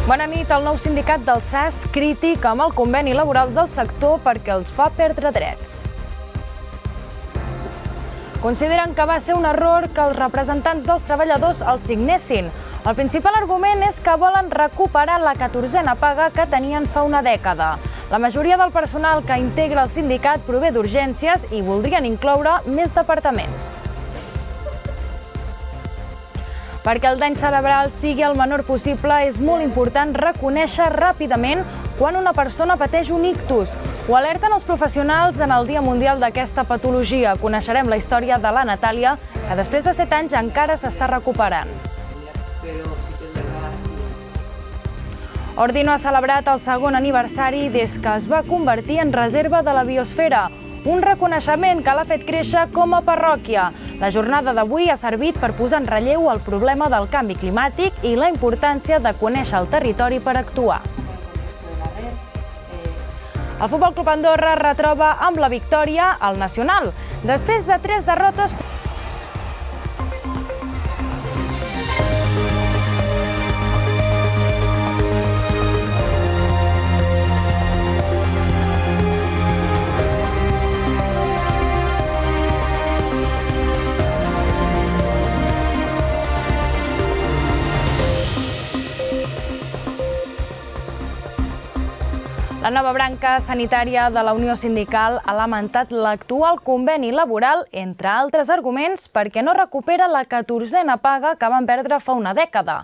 Bona nit. El nou sindicat del SAS crític amb el conveni laboral del sector perquè els fa perdre drets. Consideren que va ser un error que els representants dels treballadors el signessin. El principal argument és que volen recuperar la 14a paga que tenien fa una dècada. La majoria del personal que integra el sindicat prové d'urgències i voldrien incloure més departaments. Perquè el dany cerebral sigui el menor possible, és molt important reconèixer ràpidament quan una persona pateix un ictus. Ho alerten els professionals en el Dia Mundial d'aquesta patologia. Coneixerem la història de la Natàlia, que després de 7 anys encara s'està recuperant. Ordino ha celebrat el segon aniversari des que es va convertir en reserva de la biosfera. Un reconeixement que l'ha fet créixer com a parròquia. La jornada d'avui ha servit per posar en relleu el problema del canvi climàtic i la importància de conèixer el territori per actuar. El Futbol Club Andorra retroba amb la victòria al Nacional. Després de 3 derrotes... La nova branca sanitària de la Unió Sindical ha lamentat l'actual conveni laboral, entre altres arguments, perquè no recupera la 14a paga que van perdre fa una dècada.